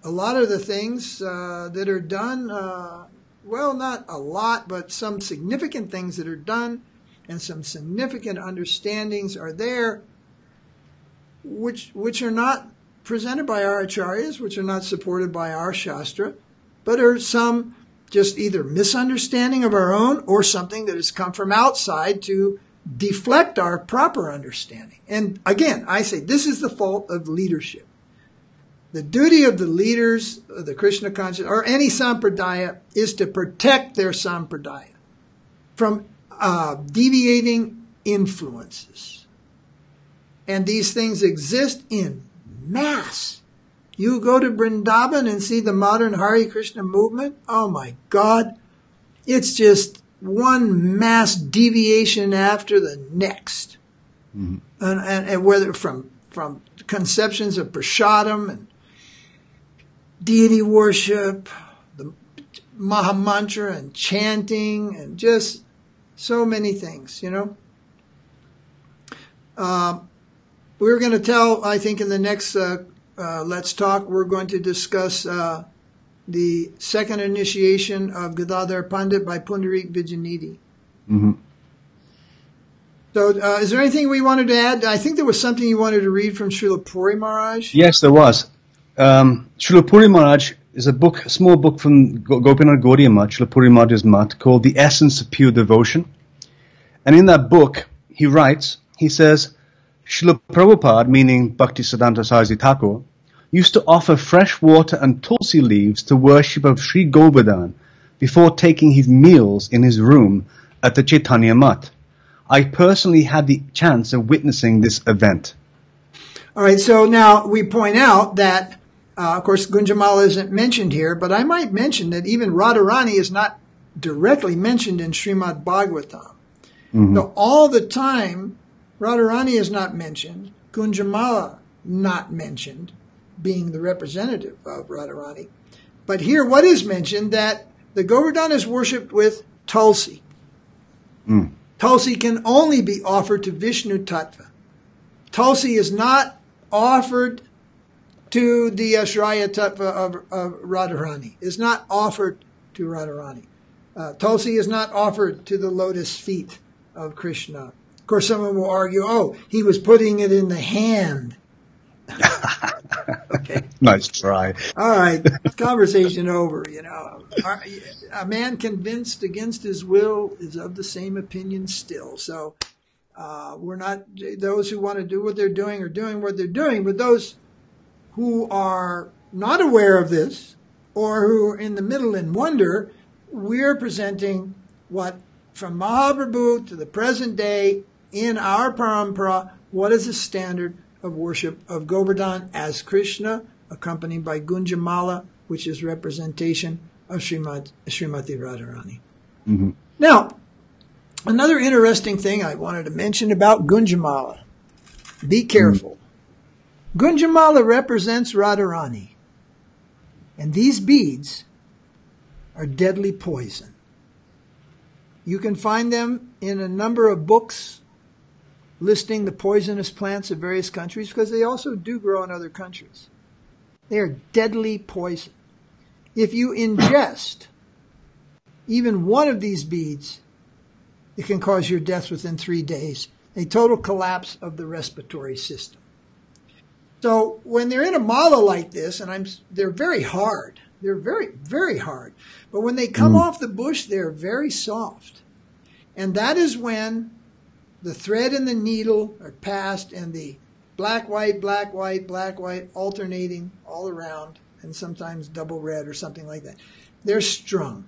a lot of the things that are done, well, not a lot, but some significant things that are done and some significant understandings are there, which are not presented by our acharyas, which are not supported by our shastra, but are some just either misunderstanding of our own or something that has come from outside to deflect our proper understanding. And again, I say this is the fault of leadership. The duty of the leaders of the Krishna consciousness or any sampradaya is to protect their sampradaya from deviating influences. And these things exist in mass. You go to Brindavan and see the modern Hare Krishna movement. Oh my God. It's just one mass deviation after the next. And whether from conceptions of prasadam and deity worship, the Mahamantra and chanting and just so many things, you know. We're going to tell, I think in the next Let's Talk, we're going to discuss the second initiation of Gadadhar Pandit by Pundarik Vijayanidhi. So is there anything we wanted to add? I think there was something you wanted to read from Srila Puri Maharaj. Yes, there was. Srila Puri Maharaj is a small book from Gopinath Gaudiya Math, Srila Puri Maharaj's Math, called The Essence of Pure Devotion. And in that book, he writes, he says, Srila Prabhupada, meaning Bhaktisiddhanta Saraswati Thakur, used to offer fresh water and tulsi leaves to worship of Sri Govardhan before taking his meals in his room at the Chaitanya Math. I personally had the chance of witnessing this event. All right, so now we point out that, of course, Gunja-mala isn't mentioned here, but I might mention that even Radharani is not directly mentioned in Srimad Bhagavatam. So all the time, Radharani is not mentioned, Gunja-mala not mentioned, being the representative of Radharani. But here, what is mentioned? That the Govardhan is worshipped with tulsi. Tulsi can only be offered to Vishnu Tattva. Tulsi is not offered to the Ashraya Tattva of Radharani. Is not offered to Radharani. Tulsi is not offered to the lotus feet of Krishna. Of course, someone will argue, oh, he was putting it in the hand. Okay. Nice try. All right. Conversation over, you know. A man convinced against his will is of the same opinion still. So we're not, those who want to do what they're doing are doing what they're doing, but those who are not aware of this or who are in the middle and wonder, we're presenting what from Mahaprabhu to the present day in our parampara, what is the standard of worship of Govardhan as Krishna, accompanied by Gunja-mala, which is representation of Srimati Radharani. Now, another interesting thing I wanted to mention about Gunja-mala. Be careful. Gunja-mala represents Radharani. And these beads are deadly poison. You can find them in a number of books listing the poisonous plants of various countries, because they also do grow in other countries. They are deadly poison. If you ingest even one of these beads, it can cause your death within 3 days, a total collapse of the respiratory system. So when they're in a mala like this, and they're very hard. They're very, very hard. But when they come off the bush, they're very soft. And that is when the thread and the needle are passed and the black, white, black, white, black, white, alternating all around, and sometimes double red or something like that. They're strung.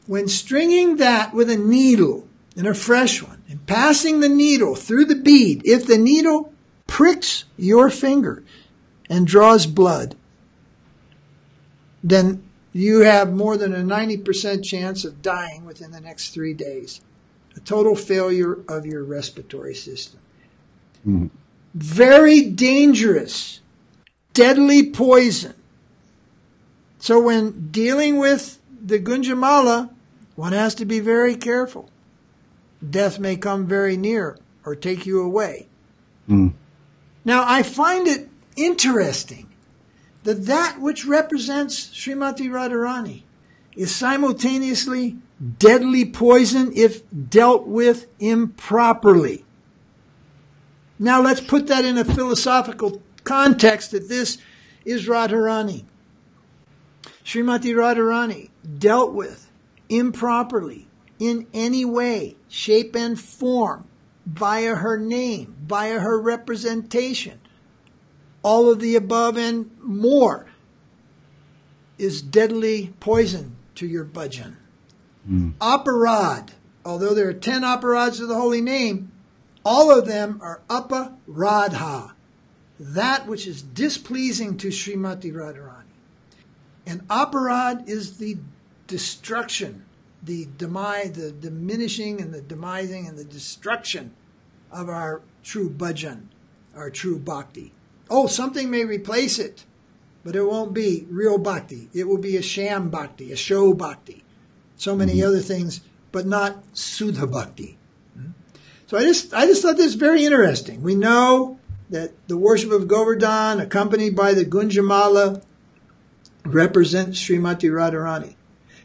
When stringing that with a needle, and a fresh one, and passing the needle through the bead, if the needle pricks your finger and draws blood, then you have more than a 90% chance of dying within the next 3 days. A total failure of your respiratory system. Very dangerous, deadly poison. So when dealing with the Gunja-mala, one has to be very careful. Death may come very near or take you away. Now, I find it interesting that which represents Srimati Radharani is simultaneously deadly poison if dealt with improperly. Now, let's put that in a philosophical context that this is Radharani. Srimati Radharani dealt with improperly in any way, shape, and form, via her name, via her representation. All of the above and more is deadly poison to your bhajan. Aparad, although there are 10 aparads of the holy name, all of them are aparadha, that which is displeasing to Srimati Radharani. And aparad is the destruction, the diminishing and the demising and the destruction of our true bhajan, our true bhakti. Oh, something may replace it, but it won't be real bhakti. It will be a sham bhakti, a show bhakti. So many other things, but not Sudha bhakti. So I just thought this very interesting. We know that the worship of Govardhan, accompanied by the Gunja-mala, represents Srimati Radharani.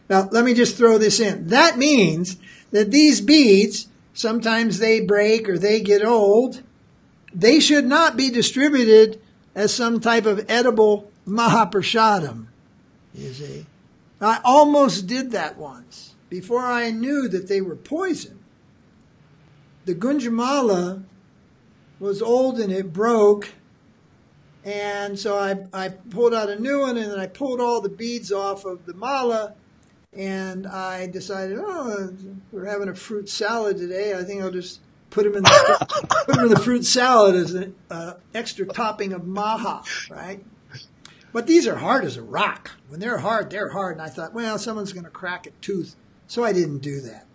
Now, let me just throw this in. That means that these beads, sometimes they break or they get old. They should not be distributed as some type of edible mahaprasadam, you see. I almost did that once, before I knew that they were poison. The Gunja-mala was old and it broke, and so I pulled out a new one, and then I pulled all the beads off of the mala, and I decided, we're having a fruit salad today. I think I'll just put them in the fruit salad as an extra topping of maha, right? But these are hard as a rock. When they're hard, they're hard. And I thought, well, someone's going to crack a tooth. So I didn't do that.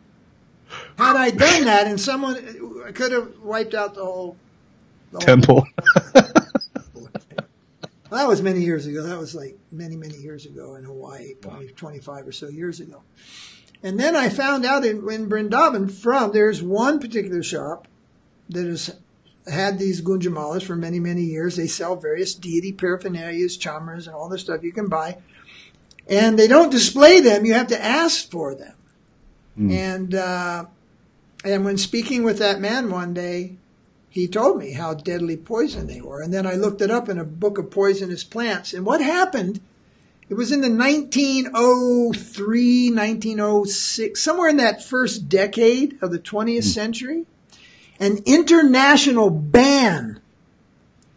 Had I done that, and someone could have wiped out the whole temple. Well, that was many years ago. That was like many, many years ago in Hawaii, probably 25 or so years ago. And then I found out in Brindavan there's one particular shop that has had these Gunja-malas for many, many years. They sell various deity paraphernalias, chamras, and all this stuff you can buy. And they don't display them. You have to ask for them. And when speaking with that man one day, he told me how deadly poison they were. And then I looked it up in a book of poisonous plants. And what happened, it was in the 1903, 1906, somewhere in that first decade of the 20th century, an international ban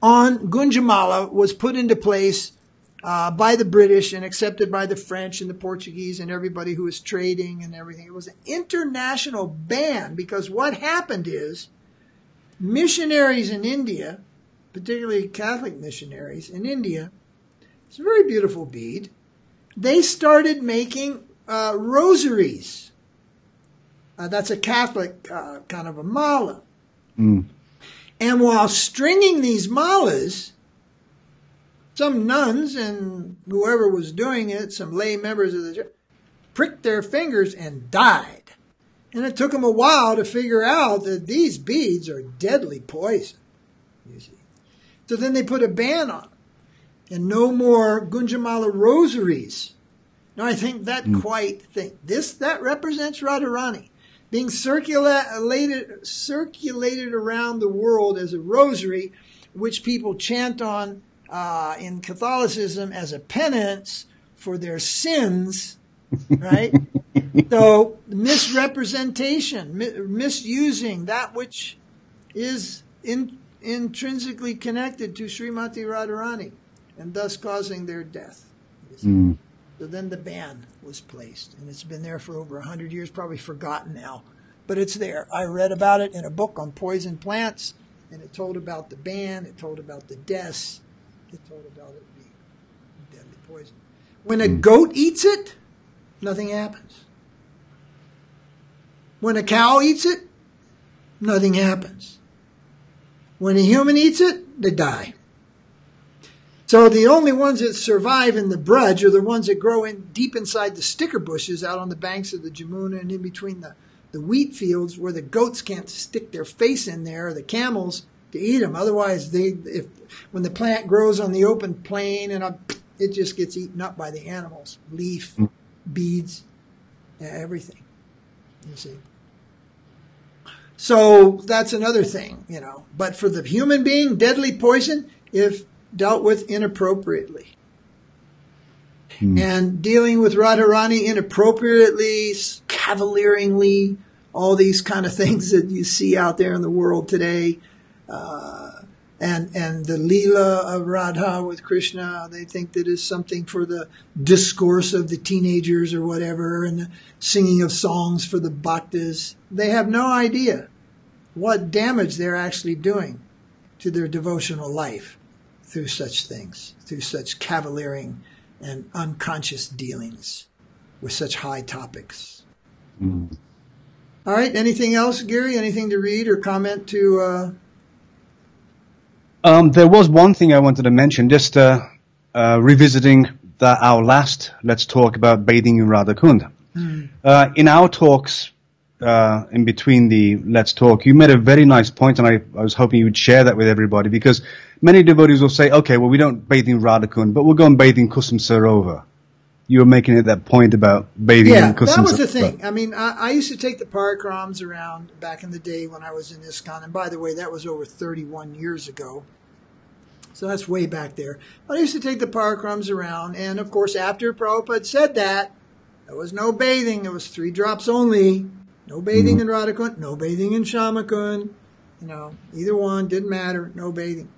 on Gunja-mala was put into place by the British and accepted by the French and the Portuguese and everybody who was trading and everything. It was an international ban because what happened is missionaries in India, particularly Catholic missionaries in India, it's a very beautiful bead, they started making rosaries. That's a Catholic kind of a mala. And while stringing these malas, some nuns and whoever was doing it, some lay members of the church, pricked their fingers and died. And it took them a while to figure out that these beads are deadly poison, you see. So then they put a ban on them. and no more Gunja-mala rosaries. Now I think that that represents Radharani being circulated around the world as a rosary, which people chant on in Catholicism as a penance for their sins, right? So misrepresentation, misusing that which is intrinsically connected to Srimati Radharani, and thus causing their death. So then the ban was placed, and it's been there for over 100 years, probably forgotten now, but it's there. I read about it in a book on poison plants, and it told about the ban, it told about the deaths, it told about it being deadly poison. When a goat eats it, nothing happens. When a cow eats it, nothing happens. When a human eats it, they die. So the only ones that survive in the brudge are the ones that grow in deep inside the sticker bushes out on the banks of the Jamuna and in between the wheat fields where the goats can't stick their face in there, or the camels, to eat them. Otherwise, when the plant grows on the open plain, it just gets eaten up by the animals. Leaf, beads, everything. You see. So that's another thing, But for the human being, deadly poison, if dealt with inappropriately. And dealing with Radharani inappropriately, cavalieringly, all these kind of things that you see out there in the world today, and the Lila of Radha with Krishna, they think that is something for the discourse of the teenagers or whatever, and the singing of songs for the bhaktas. They have no idea what damage they're actually doing to their devotional life through such things, through such cavaliering and unconscious dealings with such high topics. All right, anything else, Gary? Anything to read or comment to? There was one thing I wanted to mention, just revisiting our last Let's Talk about bathing in Radha Kund. In our talks, in between the Let's Talk, you made a very nice point, and I was hoping you would share that with everybody, because many devotees will say, okay, well, we don't bathe in Radha Kund, but we'll go and bathe in Kusum Sarovar. You were making it that point about bathing in Kusum Sarovar. Yeah, that was the thing. I mean, I used to take the parikrams around back in the day when I was in ISKCON, and by the way, that was over 31 years ago. So that's way back there. But I used to take the parikrams around, and of course, after Prabhupada said that, there was no bathing. It was 3 drops only. No bathing in Radha Kund, no bathing in Shama Kund. Either one, didn't matter, no bathing.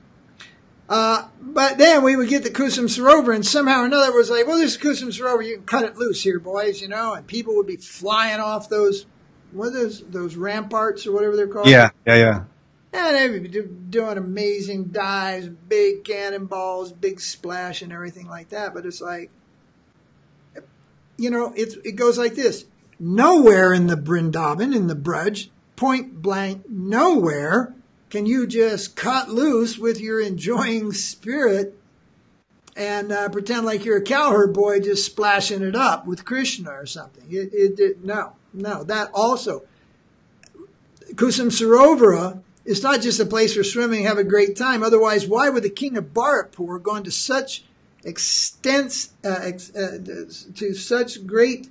But then we would get the Kusum Sarovar, and somehow or another it was like, well, this is Kusum Sarovar, you can cut it loose here, boys, and people would be flying off those ramparts or whatever they're called. Yeah. And they would be doing amazing dives, big cannonballs, big splash and everything like that. But it's like, it goes like this. Nowhere in the Brindavan, in the Braj, point blank, nowhere can you just cut loose with your enjoying spirit and pretend like you're a cowherd boy just splashing it up with Krishna or something. No. That also, Kusum Sarovara, it's not just a place for swimming, have a great time. Otherwise, why would the king of Bharatpur go into such to such great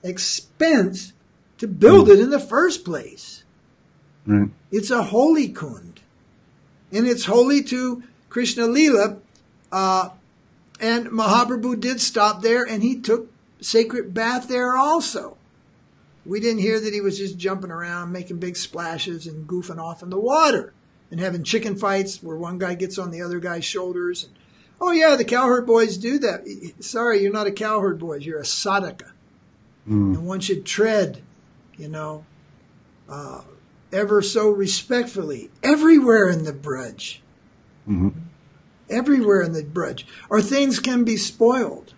expense to build it in the first place? Right. It's a holy kund, and it's holy to Krishna Lila, and Mahaprabhu did stop there, and he took sacred bath there also. We didn't hear that he was just jumping around, making big splashes and goofing off in the water and having chicken fights where one guy gets on the other guy's shoulders. And, oh yeah, the cowherd boys do that. Sorry, you're not a cowherd boy. You're a sadhaka. And one should tread, ever so respectfully, everywhere in the Braj. Everywhere in the Braj. Or things can be spoiled.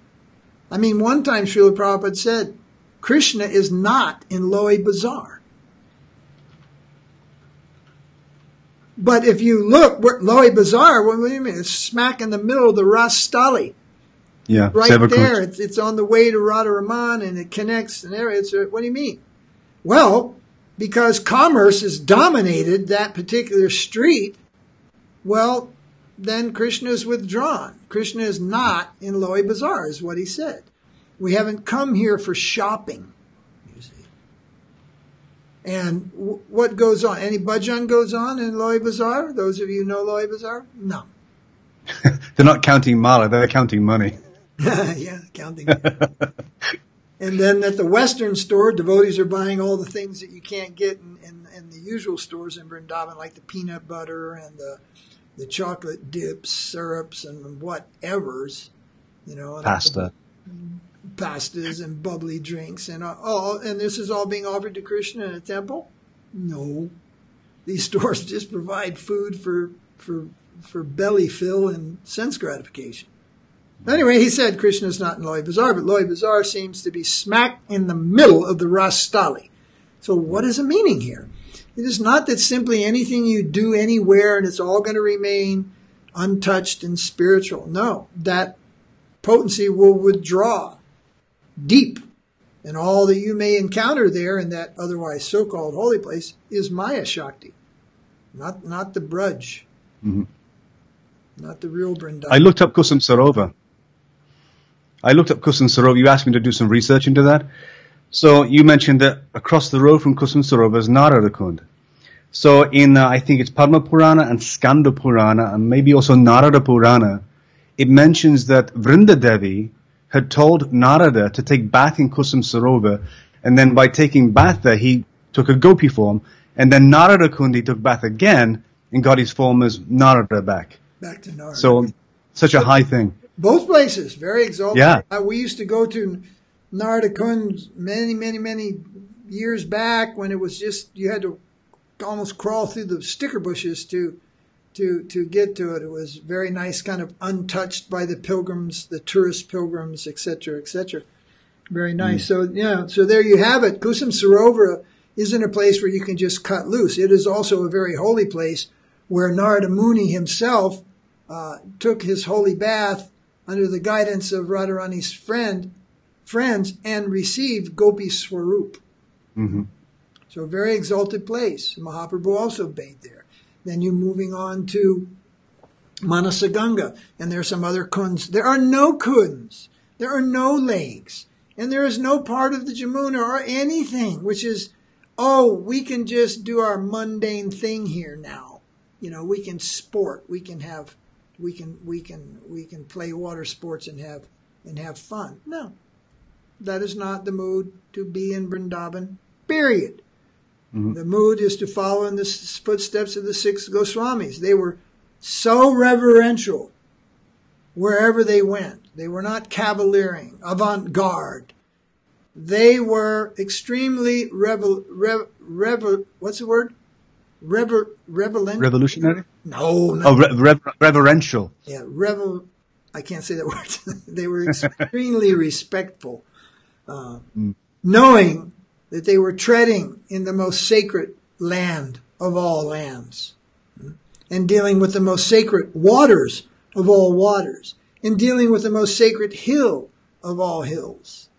I mean, one time Srila Prabhupada said, Krishna is not in Loi Bazaar. But if you look, Loi Bazaar, what do you mean? It's smack in the middle of the Rastali. Yeah, right there. It's on the way to Radharaman, and it connects. And what do you mean? Well, because commerce has dominated that particular street, well, then Krishna is withdrawn. Krishna is not in Loy Bazaar, is what he said. We haven't come here for shopping, you see. And what goes on? Any bhajan goes on in Loy Bazaar? Those of you who know Loy Bazaar? No. They're not counting mala, they're counting money. Yeah, counting money. And then at the Western store, devotees are buying all the things that you can't get in the usual stores in Vrindavan, like the peanut butter and the chocolate dips, syrups, and whatevers, you know. Pastas and bubbly drinks and and this is all being offered to Krishna in a temple? No. These stores just provide food for belly fill and sense gratification. Anyway, he said Krishna's not in Loy Bazaar, but Loy Bazaar seems to be smack in the middle of the Rastali. So what is the meaning here? It is not that simply anything you do anywhere and it's all going to remain untouched and spiritual. No, that potency will withdraw deep. And all that you may encounter there in that otherwise so-called holy place is Maya Shakti, not the Braj, not the real Brindavan. I looked up Kusum Sarovar. You asked me to do some research into that. So you mentioned that across the road from Kusum Sarovar is Narada Kund. So in, I think it's Padma Purana and Skanda Purana and maybe also Narada Purana, it mentions that Vrinda Devi had told Narada to take bath in Kusum Sarovar, and then by taking bath there, he took a gopi form, and then Narada Kund, he took bath again and got his form as Narada back. Back to Narada. So, such a high thing. Both places, very exalted. Yeah. We used to go to Narada Kund many years back when it was just, you had to almost crawl through the sticker bushes to get to it. It was very nice, kind of untouched by the pilgrims, the tourist pilgrims, etc., etc. Very nice. So, yeah, so there you have it. Kusum Sarovar isn't a place where you can just cut loose. It is also a very holy place where Narada Muni himself took his holy bath under the guidance of Radharani's friends and received Gopi Swarup. So a very exalted place. Mahaprabhu also bathed there. Then you're moving on to Manasaganga, and there are some other kunds. There are no kunds. There are no lakes. And there is no part of the Jamuna or anything which is, we can just do our mundane thing here now. You know, we can sport. We can play water sports and have fun. No, that is not the mood to be in Brindavan, period. The mood is to follow in the footsteps of the 6 Goswamis. They were so reverential wherever they went. They were not cavaliering, avant-garde. They were extremely what's the word? Revolutionary? No. Reverential. Yeah, I can't say that word. They were extremely respectful, knowing that they were treading in the most sacred land of all lands, and dealing with the most sacred waters of all waters, and dealing with the most sacred hill of all hills.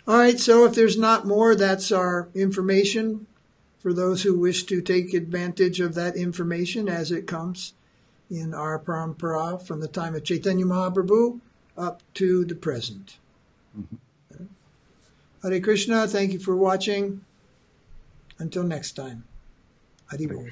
All right, so if there's not more, that's our information for those who wish to take advantage of that information as it comes in our parampara from the time of Chaitanya Mahaprabhu up to the present. Hare Krishna, thank you for watching. Until next time. Hari Bol.